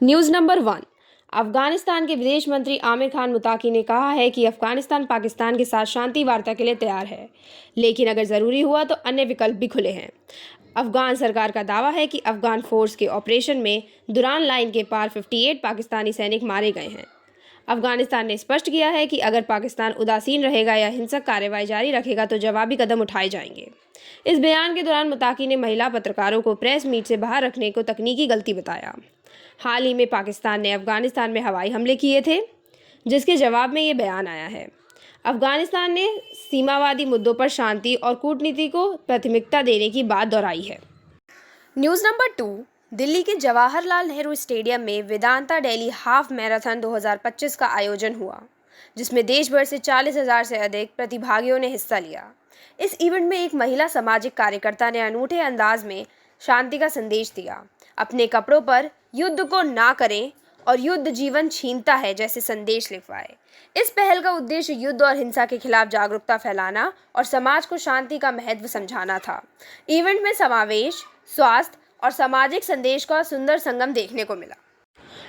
News number 1। Afghanistan के विदेश मंत्री आमिर खान मुताकी ने कहा है कि अफगानिस्तान पाकिस्तान के साथ शांति वार्ता के लिए तैयार है, लेकिन अगर ज़रूरी हुआ तो अन्य विकल्प भी खुले हैं। अफगान सरकार का दावा है कि अफगान फोर्स के ऑपरेशन में दुरान लाइन के पार 58 पाकिस्तानी सैनिक मारे गए हैं। अफगानिस्तान ने स्पष्ट किया है कि अगर पाकिस्तान उदासीन रहेगा या हिंसक कार्रवाई जारी रखेगा तो जवाबी कदम उठाए जाएंगे। इस बयान के दौरान मुताकी ने महिला पत्रकारों को प्रेस मीट से बाहर रखने को तकनीकी गलती बताया। हाल ही में पाकिस्तान ने अफगानिस्तान में हवाई हमले किए थे, जिसके जवाब में ये बयान आया है। अफगानिस्तान ने सीमावादी मुद्दों पर शांति और कूटनीति को प्राथमिकता देने की बात दोहराई है। News number 2। दिल्ली के जवाहरलाल नेहरू स्टेडियम में वेदांता डेली हाफ मैराथन 2025 का आयोजन हुआ, जिसमें देश भर से 40,000 से अधिक प्रतिभागियों ने हिस्सा लिया। इस इवेंट में एक महिला सामाजिक कार्यकर्ता ने अनूठे अंदाज में शांति का संदेश दिया। अपने कपड़ों पर युद्ध को ना करें और युद्ध जीवन छीनता है जैसे संदेश लिखवाए। इस पहल का उद्देश्य युद्ध और हिंसा के खिलाफ जागरूकता फैलाना और समाज को शांति का महत्व समझाना था। इवेंट में समावेश, स्वास्थ्य और सामाजिक संदेश का सुंदर संगम देखने को मिला।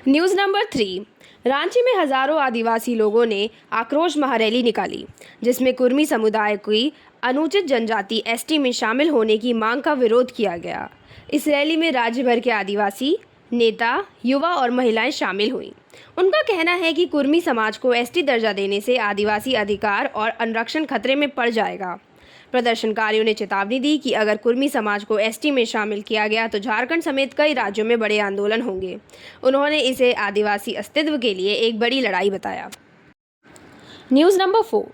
News number 3। रांची में हजारों आदिवासी लोगों ने आक्रोश महारैली निकाली, जिसमें कुर्मी समुदाय की अनुचित जनजाति एसटी में शामिल होने की मांग का विरोध किया गया। इस रैली में राज्य भर के आदिवासी नेता, युवा और महिलाएं शामिल हुईं। उनका कहना है कि कुर्मी समाज को एसटी दर्जा देने से आदिवासी अधिकार और संरक्षण खतरे में पड़ जाएगा। प्रदर्शनकारियों ने चेतावनी दी कि अगर कुर्मी समाज को एसटी में शामिल किया गया तो झारखंड समेत कई राज्यों में बड़े आंदोलन होंगे। उन्होंने इसे आदिवासी अस्तित्व के लिए एक बड़ी लड़ाई बताया। News number 4।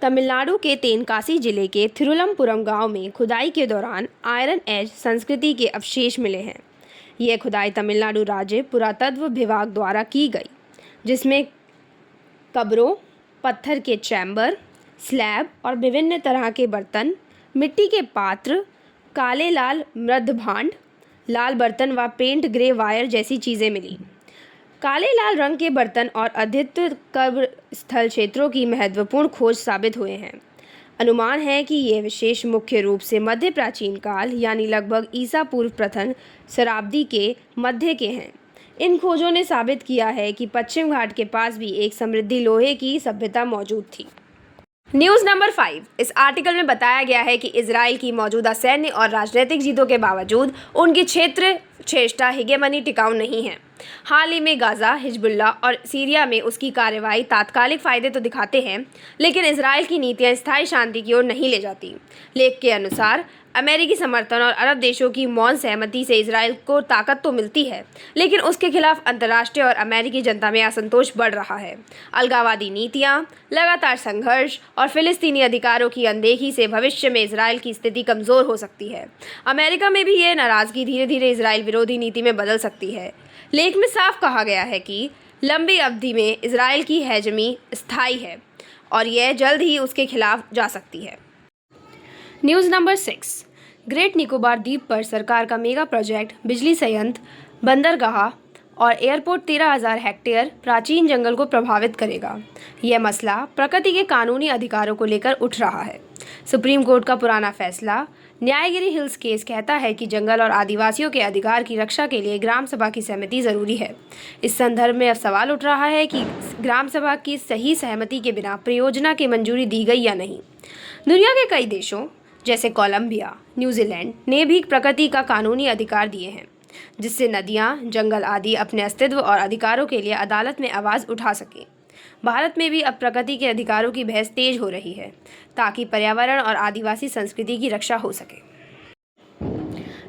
तमिलनाडु के तेनकासी जिले के थिरुवनंतपुरम गांव में खुदाई के दौरान आयरन एज संस्कृति के अवशेष मिले हैं। यह खुदाई तमिलनाडु राज्य पुरातत्व विभाग द्वारा की गई, जिसमें कब्रों, पत्थर के चैम्बर, स्लैब और विभिन्न तरह के बर्तन, मिट्टी के पात्र, काले लाल मृदभांड, लाल बर्तन व पेंट ग्रे वायर जैसी चीज़ें मिली। काले लाल रंग के बर्तन और अधिकतर कब्र स्थल क्षेत्रों की महत्वपूर्ण खोज साबित हुए हैं। अनुमान है कि ये विशेष मुख्य रूप से मध्य प्राचीन काल यानी लगभग ईसा पूर्व प्रथम शताब्दी के मध्य के हैं। इन खोजों ने साबित किया है कि पश्चिम घाट के पास भी एक समृद्ध लोहे की सभ्यता मौजूद थी। News number 5। इस आर्टिकल में बताया गया है कि इजराइल की मौजूदा सैन्य और राजनीतिक जीतों के बावजूद उनकी क्षेत्र श्रेष्ठता हिगेमनी टिकाऊ नहीं है। हाल ही में गाजा, हिजबुल्लाह और सीरिया में उसकी कार्रवाई तात्कालिक फायदे तो दिखाते हैं, लेकिन इजराइल की नीतियां स्थायी शांति की ओर नहीं ले जाती। लेख के अनुसार अमेरिकी समर्थन और अरब देशों की मौन सहमति से इजराइल को ताकत तो मिलती है, लेकिन उसके खिलाफ अंतर्राष्ट्रीय और अमेरिकी जनता में असंतोष बढ़ रहा है। अलगाववादी नीतियां, लगातार संघर्ष और फिलिस्तीनी अधिकारों की अनदेखी से भविष्य में इजराइल की स्थिति कमज़ोर हो सकती है। अमेरिका में भी ये नाराज़गी धीरे धीरे इजराइल विरोधी नीति में बदल सकती है। लेख में साफ कहा गया है कि लंबी अवधि में इजराइल की हेजेमनी स्थायी है और यह जल्द ही उसके खिलाफ जा सकती है। News number 6। ग्रेट निकोबार द्वीप पर सरकार का मेगा प्रोजेक्ट बिजली संयंत्र, बंदरगाह और एयरपोर्ट 13,000 हेक्टेयर प्राचीन जंगल को प्रभावित करेगा। यह मसला प्रकृति के कानूनी अधिकारों को लेकर उठ रहा है। सुप्रीम कोर्ट का पुराना फैसला न्यायगिरी हिल्स केस कहता है कि जंगल और आदिवासियों के अधिकार की रक्षा के लिए ग्राम सभा की सहमति जरूरी है। इस संदर्भ में अब सवाल उठ रहा है कि ग्राम सभा की सही सहमति के बिना परियोजना की मंजूरी दी गई या नहीं। दुनिया के कई देशों जैसे कोलंबिया, न्यूजीलैंड ने भी प्रकृति का कानूनी अधिकार दिए हैं, जिससे नदियां, जंगल आदि अपने अस्तित्व और अधिकारों के लिए अदालत में आवाज़ उठा सकें। भारत में भी अब प्रकृति के अधिकारों की बहस तेज हो रही है, ताकि पर्यावरण और आदिवासी संस्कृति की रक्षा हो सके।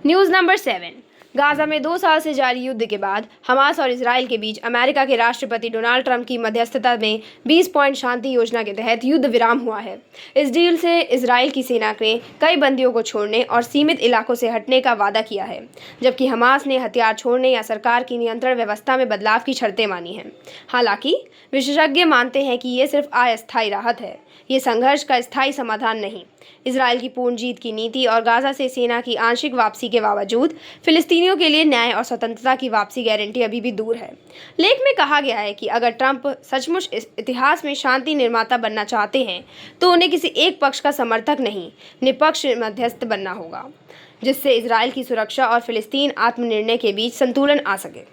News number 7। गाजा में 2 साल से जारी युद्ध के बाद हमास और इजराइल के बीच अमेरिका के राष्ट्रपति डोनाल्ड ट्रंप की मध्यस्थता में 20 पॉइंट शांति योजना के तहत युद्ध विराम हुआ है। इस डील से इजराइल की सेना ने कई बंदियों को छोड़ने और सीमित इलाकों से हटने का वादा किया है, जबकि हमास ने हथियार छोड़ने या सरकार की नियंत्रण व्यवस्था में बदलाव की शर्तें मानी हैं। हालांकि विशेषज्ञ मानते हैं कि ये सिर्फ अस्थायी राहत है, ये संघर्ष का स्थायी समाधान नहीं। इजराइल की पूर्ण जीत की नीति और गाजा से सेना की आंशिक वापसी के बावजूद फिलिस्तीनियों के लिए न्याय और स्वतंत्रता की वापसी गारंटी अभी भी दूर है। लेख में कहा गया है कि अगर ट्रंप सचमुच इस इतिहास में शांति निर्माता बनना चाहते हैं तो उन्हें किसी एक पक्ष का समर्थक नहीं, निष्पक्ष मध्यस्थ बनना होगा, जिससे इजराइल की सुरक्षा और फिलिस्तीन आत्मनिर्णय के बीच संतुलन आ सके।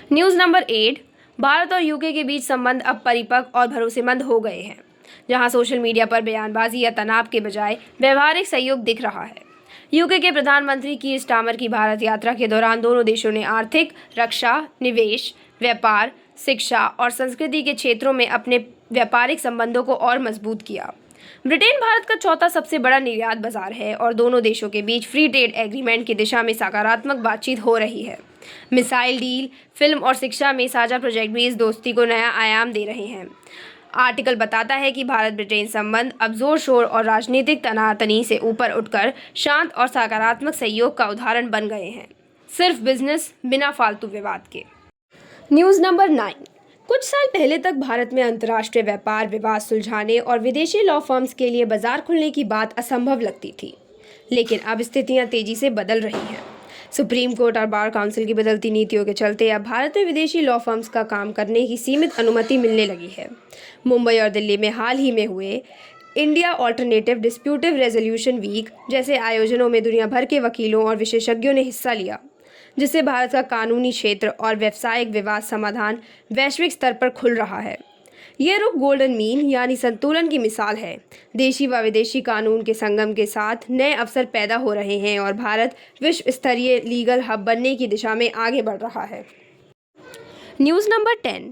न्यूज़ नंबर 8, भारत और यूके के बीच संबंध अब परिपक्व और भरोसेमंद हो गए हैं, जहां सोशल मीडिया पर बयानबाजी या तनाव के बजाय व्यवहारिक सहयोग दिख रहा है। यूके के प्रधानमंत्री कीर स्टारमर की भारत यात्रा के दौरान दोनों देशों ने आर्थिक, रक्षा, निवेश, व्यापार, शिक्षा और संस्कृति के क्षेत्रों में अपने व्यापारिक संबंधों को और मजबूत किया। ब्रिटेन भारत का चौथा सबसे बड़ा निर्यात बाजार है और दोनों देशों के बीच फ्री ट्रेड एग्रीमेंट की दिशा में सकारात्मक बातचीत हो रही है। मिसाइल डील, फिल्म और शिक्षा में साझा प्रोजेक्ट भी इस दोस्ती को नया आयाम दे रहे हैं। आर्टिकल बताता है कि भारत ब्रिटेन संबंध अब जोर शोर और राजनीतिक तनातनी से ऊपर उठकर शांत और सकारात्मक सहयोग का उदाहरण बन गए हैं, सिर्फ बिजनेस, बिना फालतू विवाद के। न्यूज़ नंबर 9, कुछ साल पहले तक भारत में अंतर्राष्ट्रीय व्यापार विवाद सुलझाने और विदेशी लॉ फर्म्स के लिए बाजार खुलने की बात असंभव लगती थी, लेकिन अब स्थितियां तेजी से बदल रही हैं। सुप्रीम कोर्ट और बार काउंसिल की बदलती नीतियों के चलते अब भारत में विदेशी लॉ फर्म्स का काम करने की सीमित अनुमति मिलने लगी है। मुंबई और दिल्ली में हाल ही में हुए इंडिया ऑल्टरनेटिव डिस्प्यूटिव रेजोल्यूशन वीक जैसे आयोजनों में दुनिया भर के वकीलों और विशेषज्ञों ने हिस्सा लिया, जिससे भारत का कानूनी क्षेत्र और व्यावसायिक विवाद समाधान वैश्विक स्तर पर खुल रहा है। यह रुख गोल्डन मीन यानी संतुलन की मिसाल है। देशी व विदेशी कानून के संगम के साथ नए अवसर पैदा हो रहे हैं और भारत विश्व स्तरीय लीगल हब बनने की दिशा में आगे बढ़ रहा है। न्यूज़ नंबर 10,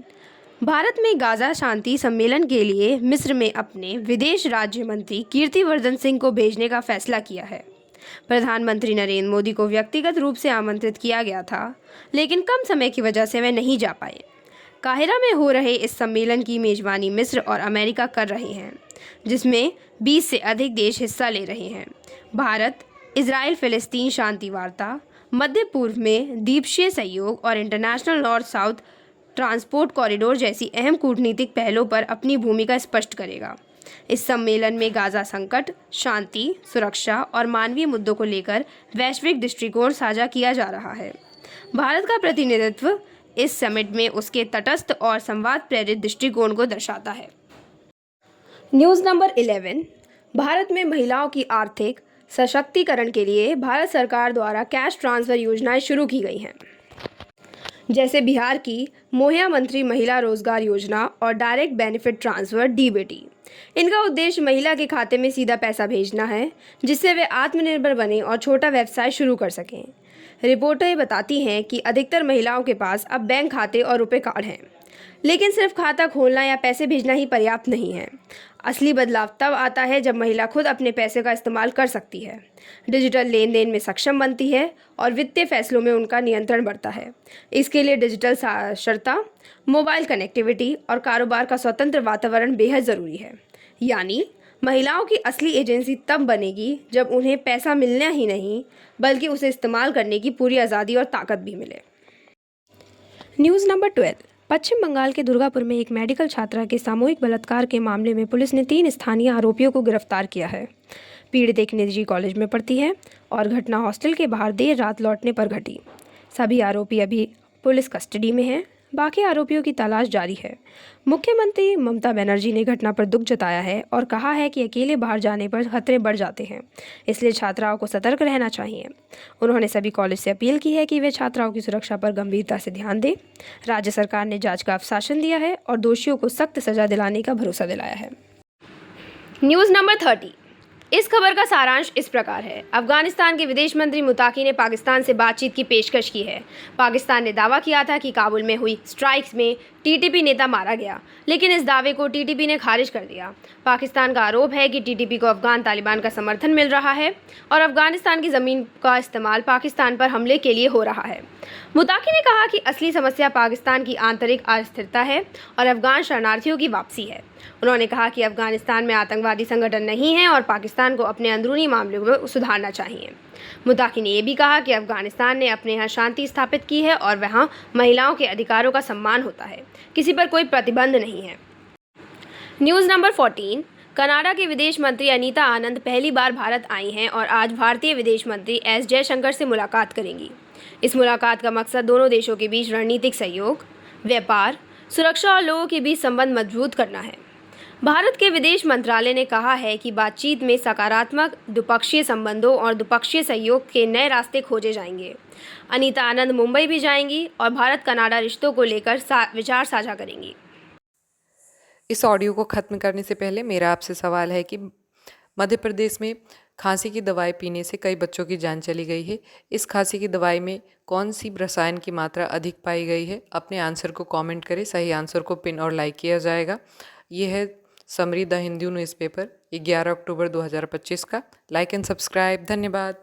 भारत में गाज़ा शांति सम्मेलन के लिए मिस्र में अपने विदेश राज्य मंत्री कीर्तिवर्धन सिंह को भेजने का फैसला किया है। प्रधानमंत्री नरेंद्र मोदी को व्यक्तिगत रूप से आमंत्रित किया गया था, लेकिन कम समय की वजह से वे नहीं जा पाए। काहिरा में हो रहे इस सम्मेलन की मेजबानी मिस्र और अमेरिका कर रहे हैं, जिसमें 20 से अधिक देश हिस्सा ले रहे हैं। भारत, इजराइल फिलिस्तीन शांति वार्ता, मध्य पूर्व में द्वीपीय सहयोग और international north south transport corridor जैसी अहम कूटनीतिक पहलों पर अपनी भूमिका स्पष्ट करेगा। इस सम्मेलन में गाज़ा संकट, शांति, सुरक्षा और मानवीय मुद्दों को लेकर वैश्विक दृष्टिकोण साझा किया जा रहा है। भारत का प्रतिनिधित्व इस समिट में उसके तटस्थ और संवाद प्रेरित दृष्टिकोण को दर्शाता है। न्यूज़ नंबर 11, भारत में महिलाओं की आर्थिक सशक्तिकरण के लिए भारत सरकार द्वारा कैश ट्रांसफ़र योजनाएं शुरू की गई हैं, जैसे बिहार की मोहिया मंत्री महिला रोजगार योजना और डायरेक्ट बेनिफिट ट्रांसफ़र डीबीटी। इनका उद्देश्य महिला के खाते में सीधा पैसा भेजना है, जिससे वे आत्मनिर्भर बने और छोटा व्यवसाय शुरू कर सकें। रिपोर्टें बताती हैं कि अधिकतर महिलाओं के पास अब बैंक खाते और रुपए कार्ड हैं, लेकिन सिर्फ खाता खोलना या पैसे भेजना ही पर्याप्त नहीं है। असली बदलाव तब आता है जब महिला खुद अपने पैसे का इस्तेमाल कर सकती है, डिजिटल लेन देन में सक्षम बनती है और वित्तीय फैसलों में उनका नियंत्रण बढ़ता है। इसके लिए डिजिटल साक्षरता, मोबाइल कनेक्टिविटी और कारोबार का स्वतंत्र वातावरण बेहद ज़रूरी है। यानी महिलाओं की असली एजेंसी तब बनेगी जब उन्हें पैसा मिलना ही नहीं, बल्कि उसे इस्तेमाल करने की पूरी आज़ादी और ताकत भी मिले। न्यूज़ नंबर 12, पश्चिम बंगाल के दुर्गापुर में एक मेडिकल छात्रा के सामूहिक बलात्कार के मामले में पुलिस ने 3 स्थानीय आरोपियों को गिरफ्तार किया है। पीड़ित एक निजी कॉलेज में पढ़ती है और घटना हॉस्टल के बाहर देर रात लौटने पर घटी। सभी आरोपी अभी पुलिस कस्टडी में हैं। बाकी आरोपियों की तलाश जारी है। मुख्यमंत्री ममता बनर्जी ने घटना पर दुख जताया है और कहा है कि अकेले बाहर जाने पर खतरे बढ़ जाते हैं, इसलिए छात्राओं को सतर्क रहना चाहिए। उन्होंने सभी कॉलेज से अपील की है कि वे छात्राओं की सुरक्षा पर गंभीरता से ध्यान दें। राज्य सरकार ने जांच का आश्वासन दिया है और दोषियों को सख्त सजा दिलाने का भरोसा दिलाया है। न्यूज़ नंबर 30, इस खबर का सारांश इस प्रकार है। अफगानिस्तान के विदेश मंत्री मुताकी ने पाकिस्तान से बातचीत की पेशकश की है। पाकिस्तान ने दावा किया था कि काबुल में हुई स्ट्राइक्स में टीटीपी नेता मारा गया, लेकिन इस दावे को टीटीपी ने खारिज कर दिया। पाकिस्तान का आरोप है कि टीटीपी को अफगान तालिबान का समर्थन मिल रहा है और अफगानिस्तान की ज़मीन का इस्तेमाल पाकिस्तान पर हमले के लिए हो रहा है। मुताकी ने कहा कि असली समस्या पाकिस्तान की आंतरिक अस्थिरता है और अफगान शरणार्थियों की वापसी है। उन्होंने कहा कि अफगानिस्तान में आतंकवादी संगठन नहीं है और पाकिस्तान को अपने अंदरूनी मामलों में सुधारना चाहिए। मुताकी ने यह भी कहा कि अफगानिस्तान ने अपने यहाँ शांति स्थापित की है और वहाँ महिलाओं के अधिकारों का सम्मान होता है, किसी पर कोई प्रतिबंध नहीं है। न्यूज़ नंबर 14, कनाडा के विदेश मंत्री अनीता आनंद पहली बार भारत आई हैं और आज भारतीय विदेश मंत्री एस जयशंकर से मुलाकात करेंगी। इस मुलाकात का मकसद दोनों देशों के बीच रणनीतिक सहयोग, व्यापार, सुरक्षा और लोगों के बीच संबंध मजबूत करना है। भारत के विदेश मंत्रालय ने कहा है कि बातचीत में सकारात्मक द्विपक्षीय संबंधों और द्विपक्षीय सहयोग के नए रास्ते खोजे जाएंगे। अनीता आनंद मुंबई भी जाएंगी और भारत कनाडा रिश्तों को लेकर विचार साझा करेंगी। इस ऑडियो को ख़त्म करने से पहले मेरा आपसे सवाल है कि मध्य प्रदेश में खांसी की दवाई पीने से कई बच्चों की जान चली गई है। इस खांसी की दवाई में कौन सी रसायन की मात्रा अधिक पाई गई है? अपने आंसर को कमेंट करें। सही आंसर को पिन और लाइक किया जाएगा। ये है समरी द हिंदू न्यूज़पेपर 11 अक्टूबर 2025 का। Like and subscribe. धन्यवाद।